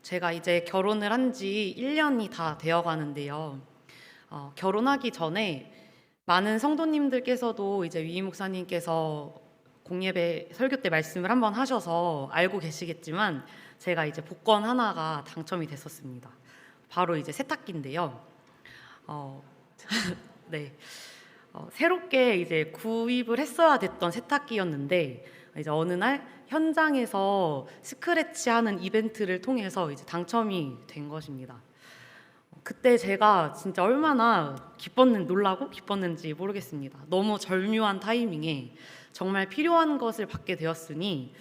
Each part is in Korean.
제가 이제 결혼을 한 지 1년이 다 되어 가는데요. 결혼하기 전에 많은 성도님들께서도 이제 위임 목사님께서 공예배 설교 때 말씀을 한번 하셔서 알고 계시겠지만 제가 이제 복권 하나가 당첨이 됐었습니다. 바로 이제 세탁기인데요. 어, 네. 새롭게 이제 구입을 했어야 됐던 세탁기였는데 이제 어느 날 현장에서 스크래치 하는 이벤트를 통해서 이제 당첨이 된 것입니다. 그때 제가 진짜 얼마나 놀라고 기뻤는지 모르겠습니다. 너무 절묘한 타이밍에 정말 필요한 것을 받게 되었으니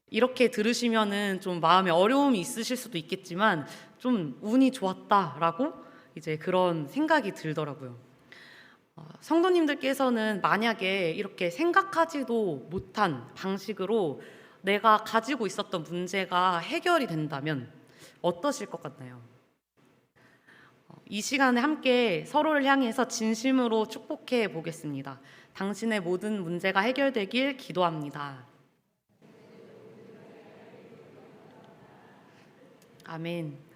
이렇게 들으시면은 좀 마음에 어려움이 있으실 수도 있겠지만 좀 운이 좋았다라고 이제 그런 생각이 들더라고요. 성도님들께서는 만약에 이렇게 생각하지도 못한 방식으로 내가 가지고 있었던 문제가 해결이 된다면 어떠실 것 같나요? 이 시간에 함께 서로를 향해서 진심으로 축복해 보겠습니다. 당신의 모든 문제가 해결되길 기도합니다. 아멘.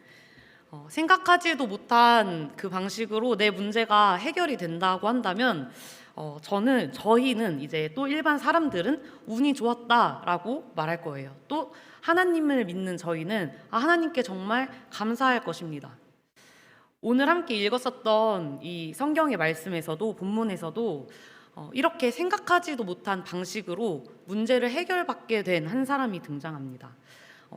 생각하지도 못한 그 방식으로 내 문제가 해결이 된다고 한다면 저희는 이제 또 일반 사람들은 운이 좋았다라고 말할 거예요. 또 하나님을 믿는 저희는 하나님께 정말 감사할 것입니다. 오늘 함께 읽었었던 이 성경의 말씀에서도 본문에서도 이렇게 생각하지도 못한 방식으로 문제를 해결받게 된 한 사람이 등장합니다.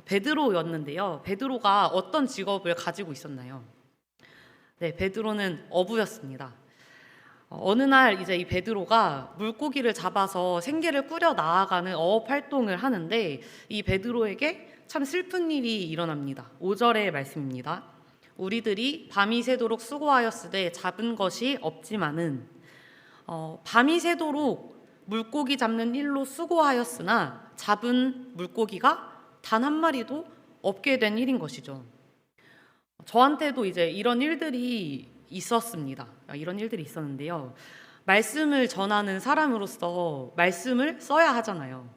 베드로였는데요. 베드로가 어떤 직업을 가지고 있었나요? 네, 베드로는 어부였습니다. 어느 날 이제 이 베드로가 물고기를 잡아서 생계를 꾸려 나아가는 어업 활동을 하는데 이 베드로에게 참 슬픈 일이 일어납니다. 5절의 말씀입니다. 우리들이 밤이 새도록 수고하였으되 잡은 것이 없지만은 밤이 새도록 물고기 잡는 일로 수고하였으나 잡은 물고기가 단 한 마리도 없게 된 일인 것이죠. 저한테도 이제 이런 일들이 있었습니다. 이런 일들이 있었는데요. 말씀을 전하는 사람으로서 말씀을 써야 하잖아요.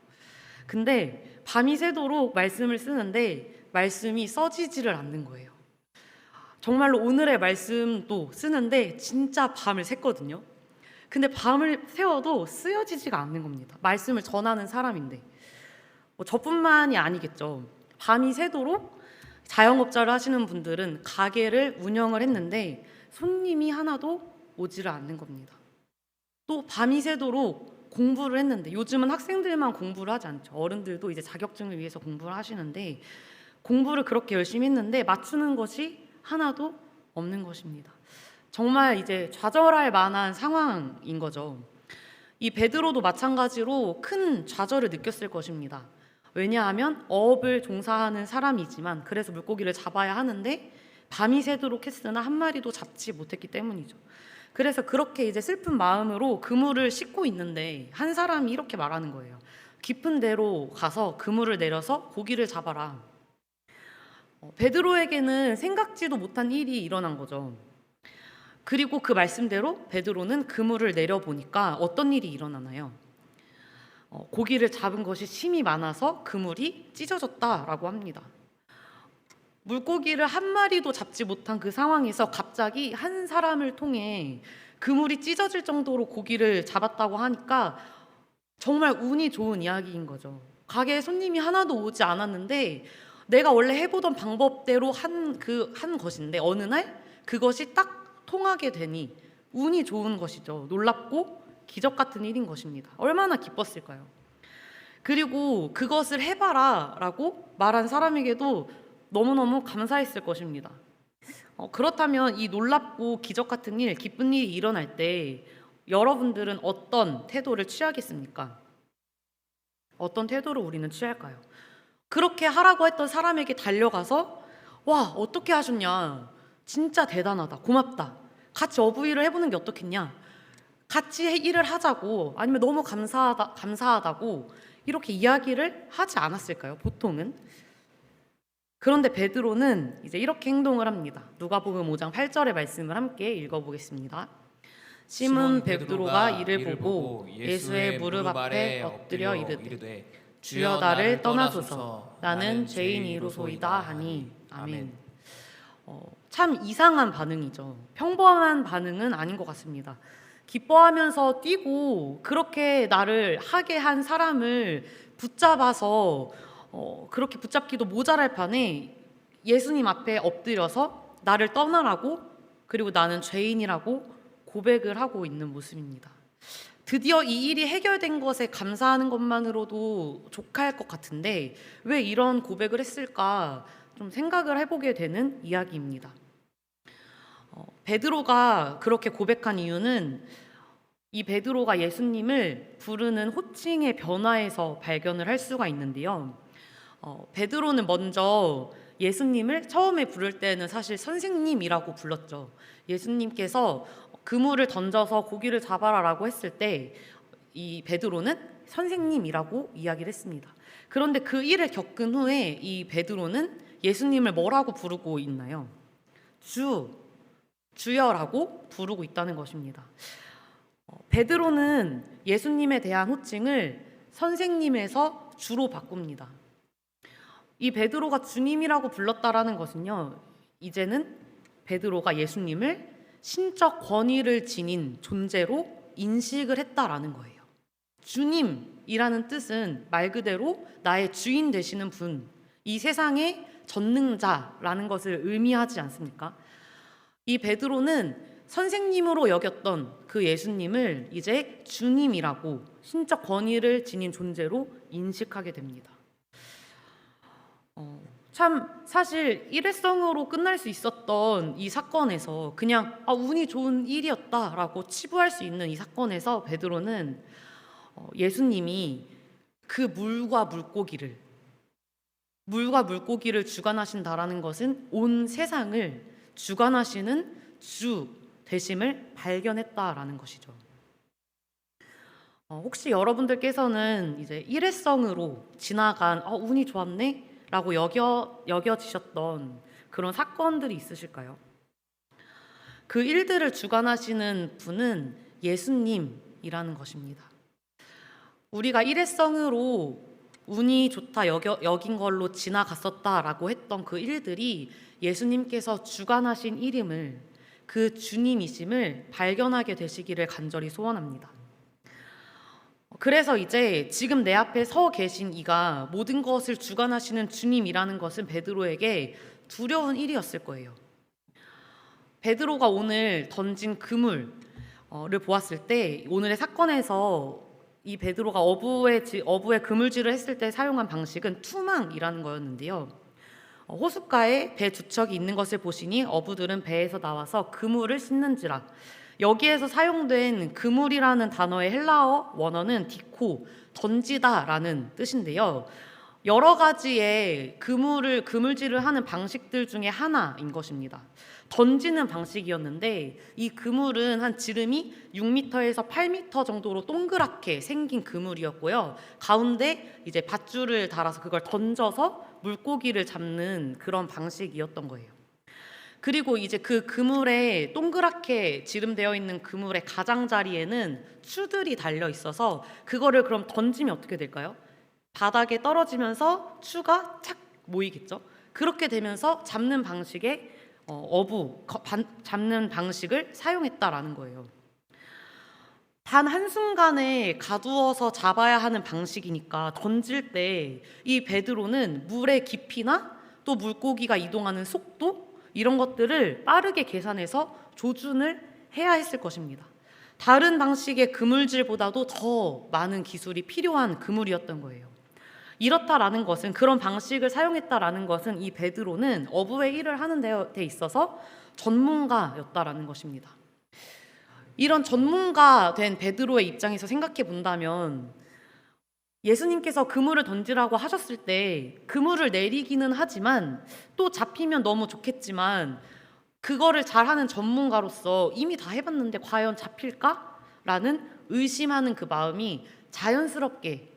근데 밤이 새도록 말씀을 쓰는데 말씀이 써지지를 않는 거예요. 정말로 오늘의 말씀도 쓰는데 진짜 밤을 샜거든요. 근데 밤을 새워도 쓰여지지가 않는 겁니다. 말씀을 전하는 사람인데. 저뿐만이 아니겠죠. 밤이 새도록 자영업자를 하시는 분들은 가게를 운영을 했는데 손님이 하나도 오지를 않는 겁니다. 또 밤이 새도록 공부를 했는데 요즘은 학생들만 공부를 하지 않죠. 어른들도 이제 자격증을 위해서 공부를 하시는데 공부를 그렇게 열심히 했는데 맞추는 것이 하나도 없는 것입니다. 정말 이제 좌절할 만한 상황인 거죠. 이 베드로도 마찬가지로 큰 좌절을 느꼈을 것입니다. 왜냐하면 어업을 종사하는 사람이지만 그래서 물고기를 잡아야 하는데 밤이 새도록 했으나 한 마리도 잡지 못했기 때문이죠. 그래서 그렇게 이제 슬픈 마음으로 그물을 싣고 있는데 한 사람이 이렇게 말하는 거예요. 깊은 데로 가서 그물을 내려서 고기를 잡아라. 베드로에게는 생각지도 못한 일이 일어난 거죠. 그리고 그 말씀대로 베드로는 그물을 내려보니까 어떤 일이 일어나나요? 고기를 잡은 것이 심이 많아서 그물이 찢어졌다라고 합니다. 물고기를 한 마리도 잡지 못한 그 상황에서 갑자기 한 사람을 통해 그물이 찢어질 정도로 고기를 잡았다고 하니까 정말 운이 좋은 이야기인 거죠. 가게에 손님이 하나도 오지 않았는데 내가 원래 해보던 방법대로 한 것인데 어느 날 그것이 딱 통하게 되니 운이 좋은 것이죠. 놀랍고 기적 같은 일인 것입니다. 얼마나 기뻤을까요? 그리고 그것을 해봐라 라고 말한 사람에게도 너무너무 감사했을 것입니다. 그렇다면 이 놀랍고 기적 같은 일, 기쁜 일이 일어날 때 여러분들은 어떤 태도를 취하겠습니까? 어떤 태도를 우리는 취할까요? 그렇게 하라고 했던 사람에게 달려가서 와, 어떻게 하셨냐? 진짜 대단하다. 고맙다. 같이 어부일을 해보는 게 어떻겠냐? 같이 일을 하자고 아니면 너무 감사하다고 이렇게 이야기를 하지 않았을까요? 보통은. 그런데 베드로는 이제 이렇게 행동을 합니다. 누가복음 5장 8절의 말씀을 함께 읽어보겠습니다. 시몬 베드로가 이를 보고 예수의 무릎 앞에 엎드려 이르되 주여 나를 떠나소서. 나는 죄인이로소이다 하니. 아멘. 참 이상한 반응이죠. 평범한 반응은 아닌 것 같습니다. 기뻐하면서 뛰고 그렇게 나를 하게 한 사람을 붙잡아서 그렇게 붙잡기도 모자랄 판에 예수님 앞에 엎드려서 나를 떠나라고, 그리고 나는 죄인이라고 고백을 하고 있는 모습입니다. 드디어 이 일이 해결된 것에 감사하는 것만으로도 족할 것 같은데 왜 이런 고백을 했을까 좀 생각을 해보게 되는 이야기입니다. 베드로가 그렇게 고백한 이유는 이 베드로가 예수님을 부르는 호칭의 변화에서 발견을 할 수가 있는데요. 베드로는 먼저 예수님을 처음에 부를 때는 사실 선생님이라고 불렀죠. 예수님께서 그물을 던져서 고기를 잡아라라고 했을 때 이 베드로는 선생님이라고 이야기를 했습니다. 그런데 그 일을 겪은 후에 이 베드로는 예수님을 뭐라고 부르고 있나요? 주여라고 부르고 있다는 것입니다. 베드로는 예수님에 대한 호칭을 선생님에서 주로 바꿉니다. 이 베드로가 주님이라고 불렀다라는 것은요, 이제는 베드로가 예수님을 신적 권위를 지닌 존재로 인식을 했다라는 거예요. 주님이라는 뜻은 말 그대로 나의 주인 되시는 분, 이 세상의 전능자라는 것을 의미하지 않습니까? 이 베드로는 선생님으로 여겼던 그 예수님을 이제 주님이라고 신적 권위를 지닌 존재로 인식하게 됩니다. 참 사실 일회성으로 끝날 수 있었던 이 사건에서 그냥 운이 좋은 일이었다라고 치부할 수 있는 이 사건에서 베드로는 예수님이 그 물과 물고기를 주관하신다라는 것은 온 세상을 주관하시는 주 되심을 발견했다라는 것이죠. 혹시 여러분들께서는 이제 일회성으로 지나간 운이 좋았네 라고 여겨지셨던 그런 사건들이 있으실까요? 그 일들을 주관하시는 분은 예수님이라는 것입니다. 우리가 일회성으로 운이 좋다 여긴 걸로 지나갔었다라고 했던 그 일들이 예수님께서 주관하신 일임을, 그 주님이심을 발견하게 되시기를 간절히 소원합니다. 그래서 이제 지금 내 앞에 서 계신 이가 모든 것을 주관하시는 주님이라는 것은 베드로에게 두려운 일이었을 거예요. 베드로가 오늘 던진 그물을 보았을 때 오늘의 사건에서 이 베드로가 어부의 그물질을 했을 때 사용한 방식은 투망이라는 거였는데요. 호숫가에 배 두 척이 있는 것을 보시니 어부들은 배에서 나와서 그물을 싣는지라. 여기에서 사용된 그물이라는 단어의 헬라어 원어는 디코, 던지다라는 뜻인데요. 여러 가지의 그물질을 하는 방식들 중에 하나인 것입니다. 던지는 방식이었는데 이 그물은 한 지름이 6m에서 8m 정도로 동그랗게 생긴 그물이었고요. 가운데 이제 밧줄을 달아서 그걸 던져서 물고기를 잡는 그런 방식이었던 거예요. 그리고 이제 그 그물에 동그랗게 지름되어 있는 그물의 가장자리에는 추들이 달려 있어서 그거를 그럼 던지면 어떻게 될까요? 바닥에 떨어지면서 추가 착 모이겠죠. 그렇게 되면서 잡는 방식을 사용했다라는 거예요. 단 한순간에 가두어서 잡아야 하는 방식이니까 던질 때 이 베드로는 물의 깊이나 또 물고기가 이동하는 속도 이런 것들을 빠르게 계산해서 조준을 해야 했을 것입니다. 다른 방식의 그물질보다도 더 많은 기술이 필요한 그물이었던 거예요. 이렇다라는 것은, 그런 방식을 사용했다라는 것은 이 베드로는 어부의 일을 하는 데 있어서 전문가였다라는 것입니다. 이런 전문가 된 베드로의 입장에서 생각해 본다면 예수님께서 그물을 던지라고 하셨을 때 그물을 내리기는 하지만 또 잡히면 너무 좋겠지만 그거를 잘하는 전문가로서 이미 다 해봤는데 과연 잡힐까? 라는 의심하는 그 마음이 자연스럽게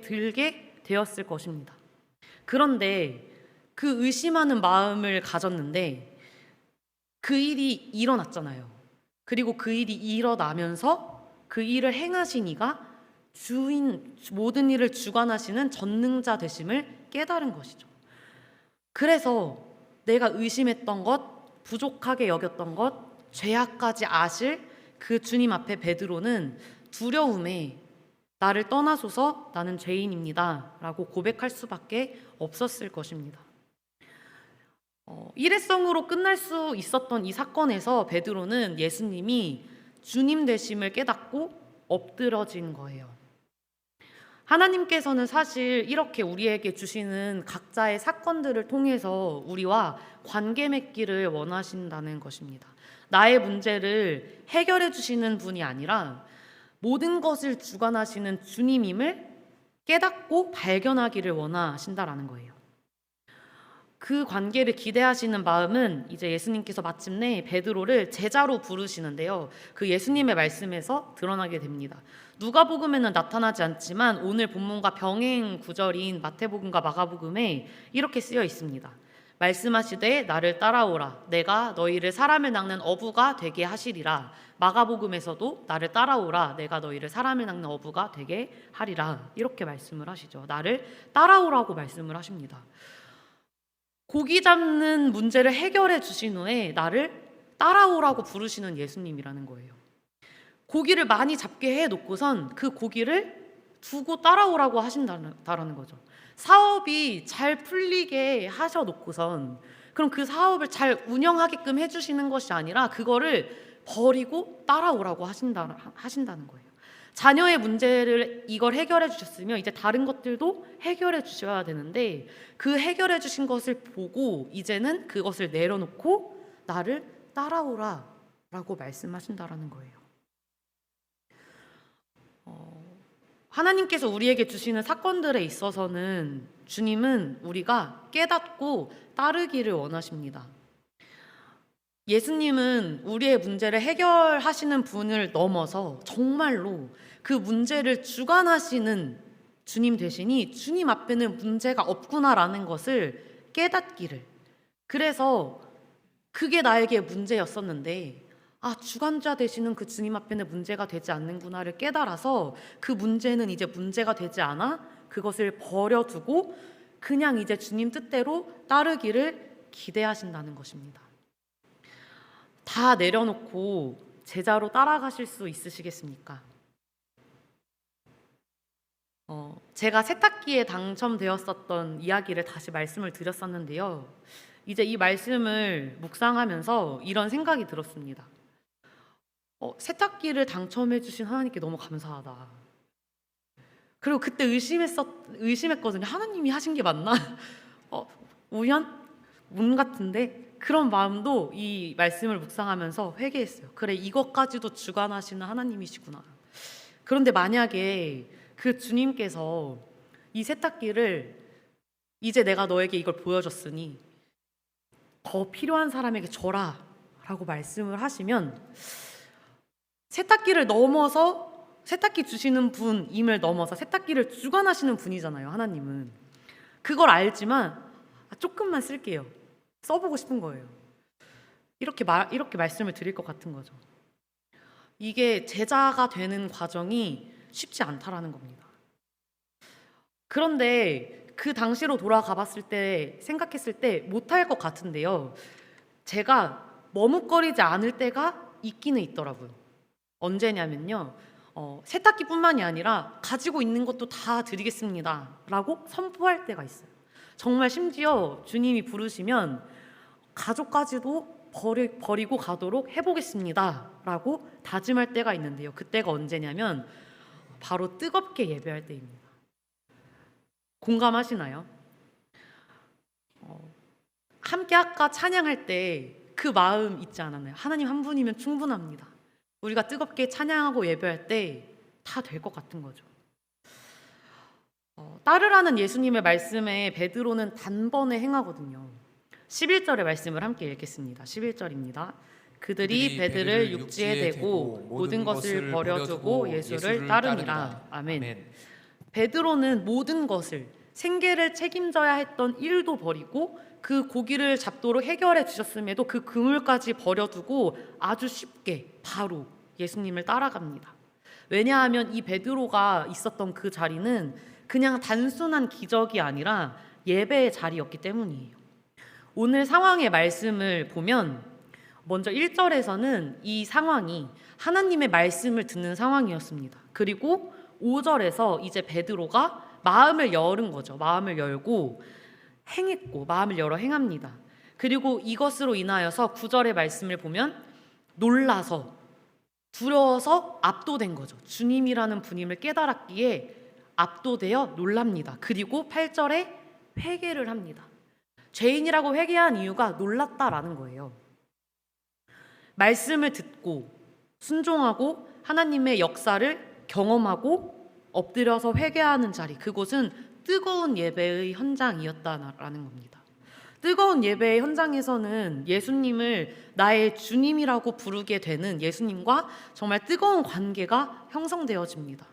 들게 되었을 것입니다. 그런데 그 의심하는 마음을 가졌는데 그 일이 일어났잖아요. 그리고 그 일이 일어나면서 그 일을 행하신 이가 모든 일을 주관하시는 전능자 되심을 깨달은 것이죠. 그래서 내가 의심했던 것, 부족하게 여겼던 것, 죄악까지 아실 그 주님 앞에 베드로는 두려움에 나를 떠나소서 나는 죄인입니다 라고 고백할 수밖에 없었을 것입니다. 일회성으로 끝날 수 있었던 이 사건에서 베드로는 예수님이 주님 되심을 깨닫고 엎드러진 거예요. 하나님께서는 사실 이렇게 우리에게 주시는 각자의 사건들을 통해서 우리와 관계 맺기를 원하신다는 것입니다. 나의 문제를 해결해 주시는 분이 아니라 모든 것을 주관하시는 주님임을 깨닫고 발견하기를 원하신다라는 거예요. 그 관계를 기대하시는 마음은 이제 예수님께서 마침내 베드로를 제자로 부르시는데요. 그 예수님의 말씀에서 드러나게 됩니다. 누가복음에는 나타나지 않지만 오늘 본문과 병행 구절인 마태복음과 마가복음에 이렇게 쓰여 있습니다. 말씀하시되 나를 따라오라 내가 너희를 사람을 낚는 어부가 되게 하시리라. 마가복음에서도 나를 따라오라 내가 너희를 사람을 낚는 어부가 되게 하리라. 이렇게 말씀을 하시죠. 나를 따라오라고 말씀을 하십니다. 고기 잡는 문제를 해결해 주신 후에 나를 따라오라고 부르시는 예수님이라는 거예요. 고기를 많이 잡게 해놓고선 그 고기를 두고 따라오라고 하신다는 거죠. 사업이 잘 풀리게 하셔놓고선 그럼 그 사업을 잘 운영하게끔 해주시는 것이 아니라 그거를 버리고 따라오라고 하신다는 거예요. 자녀의 문제를 이걸 해결해 주셨으면 이제 다른 것들도 해결해 주셔야 되는데 그 해결해 주신 것을 보고 이제는 그것을 내려놓고 나를 따라오라 라고 말씀하신다라는 거예요. 하나님께서 우리에게 주시는 사건들에 있어서는 주님은 우리가 깨닫고 따르기를 원하십니다. 예수님은 우리의 문제를 해결하시는 분을 넘어서 정말로 그 문제를 주관하시는 주님 되시니 주님 앞에는 문제가 없구나라는 것을 깨닫기를, 그래서 그게 나에게 문제였었는데 주관자 되시는 그 주님 앞에는 문제가 되지 않는구나를 깨달아서 그 문제는 이제 문제가 되지 않아 그것을 버려두고 그냥 이제 주님 뜻대로 따르기를 기대하신다는 것입니다. 다 내려놓고 제자로 따라가실 수 있으시겠습니까? 제가 세탁기에 당첨되었었던 이야기를 다시 말씀을 드렸었는데요. 이제 이 말씀을 묵상하면서 이런 생각이 들었습니다. 세탁기를 당첨해 주신 하나님께 너무 감사하다. 그리고 그때 의심했거든요. 하나님이 하신 게 맞나? 우연? 운 같은데? 그런 마음도 이 말씀을 묵상하면서 회개했어요. 그래, 이것까지도 주관하시는 하나님이시구나. 그런데 만약에 그 주님께서 이 세탁기를 이제 내가 너에게 이걸 보여줬으니 더 필요한 사람에게 줘라 라고 말씀을 하시면 세탁기를 넘어서 세탁기 주시는 분임을 넘어서 세탁기를 주관하시는 분이잖아요. 하나님은 그걸 알지만 조금만 쓸게요. 써보고 싶은 거예요. 이렇게 말씀을 드릴 것 같은 거죠. 이게 제자가 되는 과정이 쉽지 않다라는 겁니다. 그런데 그 당시로 돌아가 봤을 때 생각했을 때 못할 것 같은데요. 제가 머뭇거리지 않을 때가 있기는 있더라고요. 언제냐면요. 세탁기뿐만이 아니라 가지고 있는 것도 다 드리겠습니다 라고 선포할 때가 있어요. 정말 심지어 주님이 부르시면 가족까지도 버리고 가도록 해보겠습니다 라고 다짐할 때가 있는데요. 그때가 언제냐면 바로 뜨겁게 예배할 때입니다. 공감하시나요? 함께 아까 찬양할 때 그 마음 있지 않았나요? 하나님 한 분이면 충분합니다. 우리가 뜨겁게 찬양하고 예배할 때 다 될 것 같은 거죠. 따르라는 예수님의 말씀에 베드로는 단번에 행하거든요. 11절의 말씀을 함께 읽겠습니다. 11절입니다. 그들이 베드를 육지에 대고 모든 것을 버려두고 예수를 따르니라. 아멘. 베드로는 모든 것을, 생계를 책임져야 했던 일도 버리고 그 고기를 잡도록 해결해 주셨음에도 그 그물까지 버려두고 아주 쉽게 바로 예수님을 따라갑니다. 왜냐하면 이 베드로가 있었던 그 자리는 그냥 단순한 기적이 아니라 예배의 자리였기 때문이에요. 오늘 상황의 말씀을 보면 먼저 1절에서는 이 상황이 하나님의 말씀을 듣는 상황이었습니다. 그리고 5절에서 이제 베드로가 마음을 열은 거죠. 마음을 열고 행했고, 마음을 열어 행합니다. 그리고 이것으로 인하여서 9절의 말씀을 보면 놀라서, 두려워서 압도된 거죠. 주님이라는 분임을 깨달았기에 압도되어 놀랍니다. 그리고 8절에 회개를 합니다. 죄인이라고 회개한 이유가 놀랐다라는 거예요. 말씀을 듣고 순종하고 하나님의 역사를 경험하고 엎드려서 회개하는 자리, 그곳은 뜨거운 예배의 현장이었다라는 겁니다. 뜨거운 예배의 현장에서는 예수님을 나의 주님이라고 부르게 되는 예수님과 정말 뜨거운 관계가 형성되어집니다.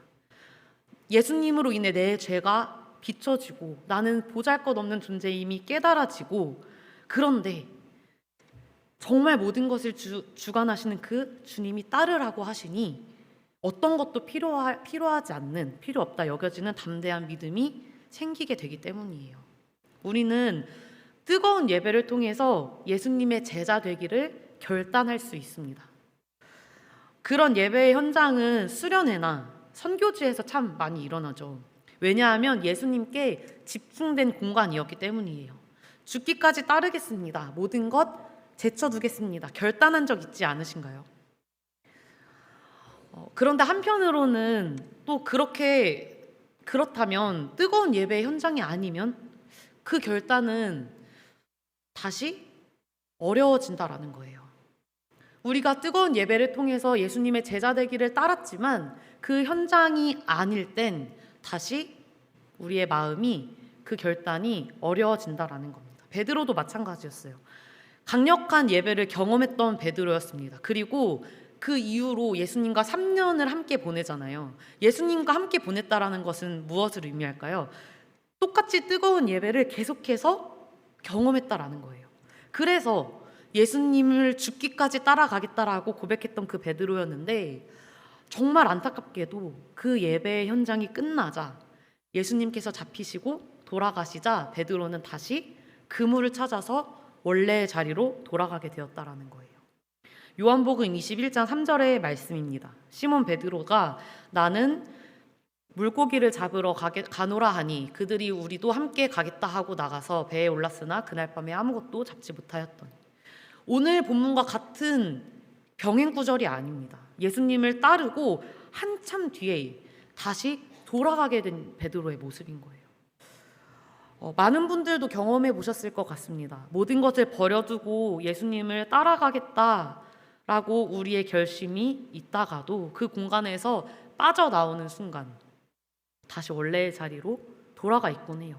예수님으로 인해 내 죄가 비춰지고 나는 보잘것없는 존재임이 깨달아지고, 그런데 정말 모든 것을 주관하시는 그 주님이 따르라고 하시니 어떤 것도 필요하지 않는, 필요 없다 여겨지는 담대한 믿음이 생기게 되기 때문이에요. 우리는 뜨거운 예배를 통해서 예수님의 제자 되기를 결단할 수 있습니다. 그런 예배의 현장은 수련회나 선교지에서 참 많이 일어나죠. 왜냐하면 예수님께 집중된 공간이었기 때문이에요. 죽기까지 따르겠습니다. 모든 것 제쳐두겠습니다. 결단한 적 있지 않으신가요? 그런데 한편으로는 또 그렇다면 뜨거운 예배의 현장이 아니면 그 결단은 다시 어려워진다라는 거예요. 우리가 뜨거운 예배를 통해서 예수님의 제자 되기를 따랐지만 그 현장이 아닐 땐 다시 우리의 마음이, 그 결단이 어려워진다라는 겁니다. 베드로도 마찬가지였어요. 강력한 예배를 경험했던 베드로였습니다. 그리고 그 이후로 예수님과 3년을 함께 보내잖아요. 예수님과 함께 보냈다라는 것은 무엇을 의미할까요? 똑같이 뜨거운 예배를 계속해서 경험했다라는 거예요. 그래서 예수님을 죽기까지 따라가겠다라고 고백했던 그 베드로였는데, 정말 안타깝게도 그 예배의 현장이 끝나자 예수님께서 잡히시고 돌아가시자 베드로는 다시 그물을 찾아서 원래의 자리로 돌아가게 되었다라는 거예요. 요한복음 21장 3절의 말씀입니다. 시몬 베드로가 나는 물고기를 잡으러 가노라 하니 그들이 우리도 함께 가겠다 하고 나가서 배에 올랐으나 그날 밤에 아무것도 잡지 못하였더니. 오늘 본문과 같은 병행 구절이 아닙니다. 예수님을 따르고 한참 뒤에 다시 돌아가게 된 베드로의 모습인 거예요. 많은 분들도 경험해 보셨을 것 같습니다. 모든 것을 버려두고 예수님을 따라가겠다라고 우리의 결심이 있다가도 그 공간에서 빠져나오는 순간 다시 원래의 자리로 돌아가 있곤 해요.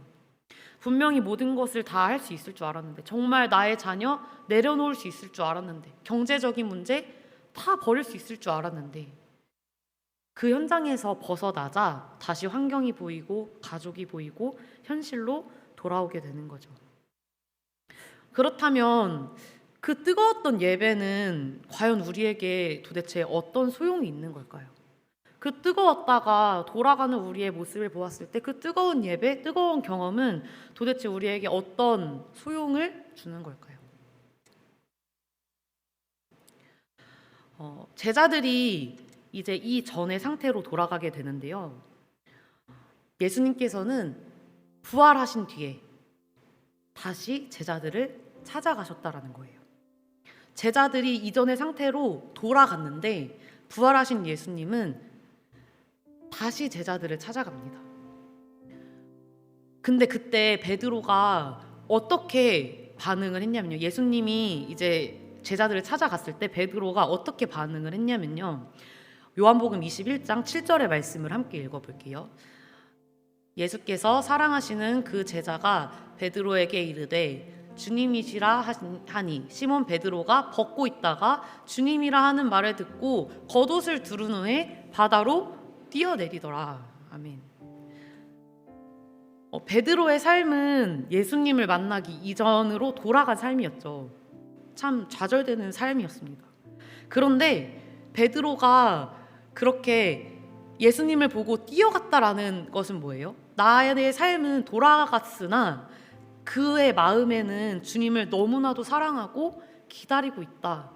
분명히 모든 것을 다 할 수 있을 줄 알았는데, 정말 나의 자녀 내려놓을 수 있을 줄 알았는데, 경제적인 문제 다 버릴 수 있을 줄 알았는데, 그 현장에서 벗어나자 다시 환경이 보이고 가족이 보이고 현실로 돌아오게 되는 거죠. 그렇다면 그 뜨거웠던 예배는 과연 우리에게 도대체 어떤 소용이 있는 걸까요? 그 뜨거웠다가 돌아가는 우리의 모습을 보았을 때 그 뜨거운 예배, 뜨거운 경험은 도대체 우리에게 어떤 소용을 주는 걸까요? 제자들이 이제 이 전의 상태로 돌아가게 되는데요. 예수님께서는 부활하신 뒤에 다시 제자들을 찾아가셨다라는 거예요. 제자들이 이전의 상태로 돌아갔는데 부활하신 예수님은 다시 제자들을 찾아갑니다. 근데 그때 베드로가 어떻게 반응을 했냐면요. 예수님이 이제 제자들을 찾아갔을 때 베드로가 어떻게 반응을 했냐면요. 요한복음 21장 7절의 말씀을 함께 읽어볼게요. 예수께서 사랑하시는 그 제자가 베드로에게 이르되 주님이시라 하니 시몬 베드로가 벗고 있다가 주님이라 하는 말을 듣고 겉옷을 두른 후에 바다로 뛰어내리더라. 아멘. 베드로의 삶은 예수님을 만나기 이전으로 돌아간 삶이었죠. 참 좌절되는 삶이었습니다. 그런데 베드로가 그렇게 예수님을 보고 뛰어갔다라는 것은 뭐예요? 나의 삶은 돌아갔으나 그의 마음에는 주님을 너무나도 사랑하고 기다리고 있다.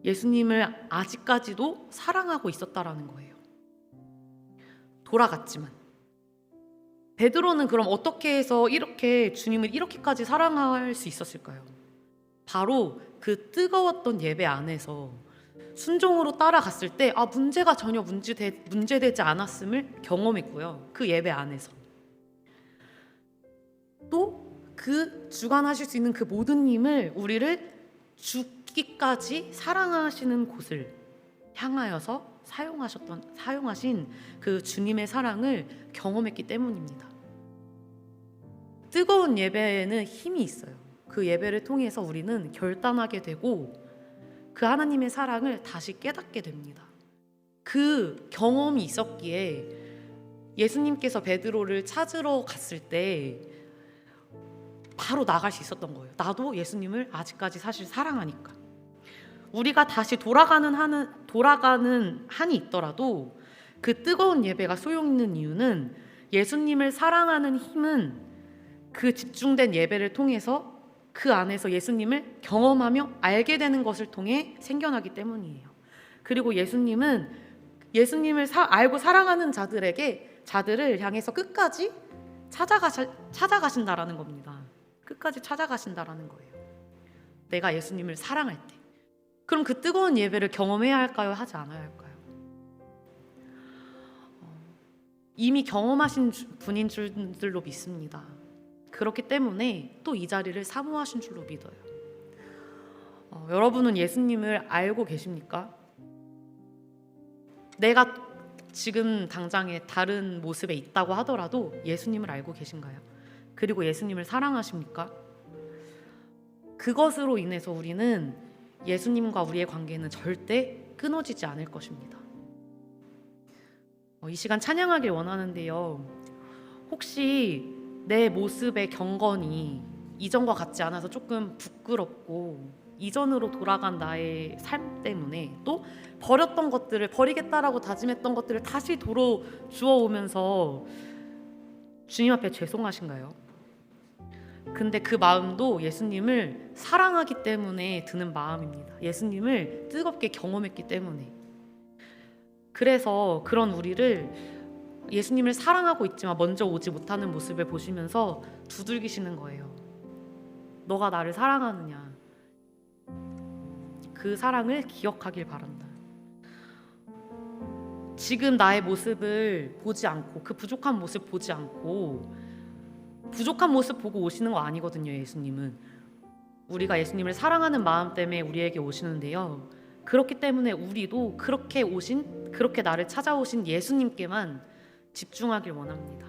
예수님을 아직까지도 사랑하고 있었다라는 거예요. 돌아갔지만. 베드로는 그럼 어떻게 해서 이렇게 주님을 이렇게까지 사랑할 수 있었을까요? 바로 그 뜨거웠던 예배 안에서 순종으로 따라갔을 때 문제가 전혀 문제되지 않았음을 경험했고요. 그 예배 안에서. 또 그 주관하실 수 있는 그 모든 힘을 우리를 죽기까지 사랑하시는 곳을 향하여서 사용하신 그 주님의 사랑을 경험했기 때문입니다. 뜨거운 예배에는 힘이 있어요. 그 예배를 통해서 우리는 결단하게 되고 그 하나님의 사랑을 다시 깨닫게 됩니다. 그 경험이 있었기에 예수님께서 베드로를 찾으러 갔을 때 바로 나갈 수 있었던 거예요. 나도 예수님을 아직까지 사실 사랑하니까. 우리가 다시 돌아가는 한이 있더라도 그 뜨거운 예배가 소용있는 이유는 예수님을 사랑하는 힘은 그 집중된 예배를 통해서 그 안에서 예수님을 경험하며 알게 되는 것을 통해 생겨나기 때문이에요. 그리고 예수님을 알고 사랑하는 자들을 향해서 끝까지 찾아가신다라는 겁니다. 끝까지 찾아가신다라는 거예요. 내가 예수님을 사랑할 때. 그럼 그 뜨거운 예배를 경험해야 할까요? 하지 않아야 할까요? 이미 경험하신 분인 줄들로 믿습니다. 그렇기 때문에 또 이 자리를 사모하신 줄로 믿어요. 여러분은 예수님을 알고 계십니까? 내가 지금 당장에 다른 모습에 있다고 하더라도 예수님을 알고 계신가요? 그리고 예수님을 사랑하십니까? 그것으로 인해서 우리는 예수님과 우리의 관계는 절대 끊어지지 않을 것입니다. 이 시간 찬양하길 원하는데요. 혹시 내 모습의 경건이 이전과 같지 않아서 조금 부끄럽고 이전으로 돌아간 나의 삶 때문에 또 버렸던 것들을 버리겠다라고 다짐했던 것들을 다시 도로 주워오면서 주님 앞에 죄송하신가요? 근데 그 마음도 예수님을 사랑하기 때문에 드는 마음입니다. 예수님을 뜨겁게 경험했기 때문에. 그래서 그런 우리를 예수님을 사랑하고 있지만 먼저 오지 못하는 모습을 보시면서 두들기시는 거예요. 너가 나를 사랑하느냐? 그 사랑을 기억하길 바란다. 지금 나의 모습을 보지 않고 그 부족한 모습 보지 않고 부족한 모습 보고 오시는 거 아니거든요. 예수님은 우리가 예수님을 사랑하는 마음 때문에 우리에게 오시는데요. 그렇기 때문에 우리도 그렇게 나를 찾아오신 예수님께만 집중하길 원합니다.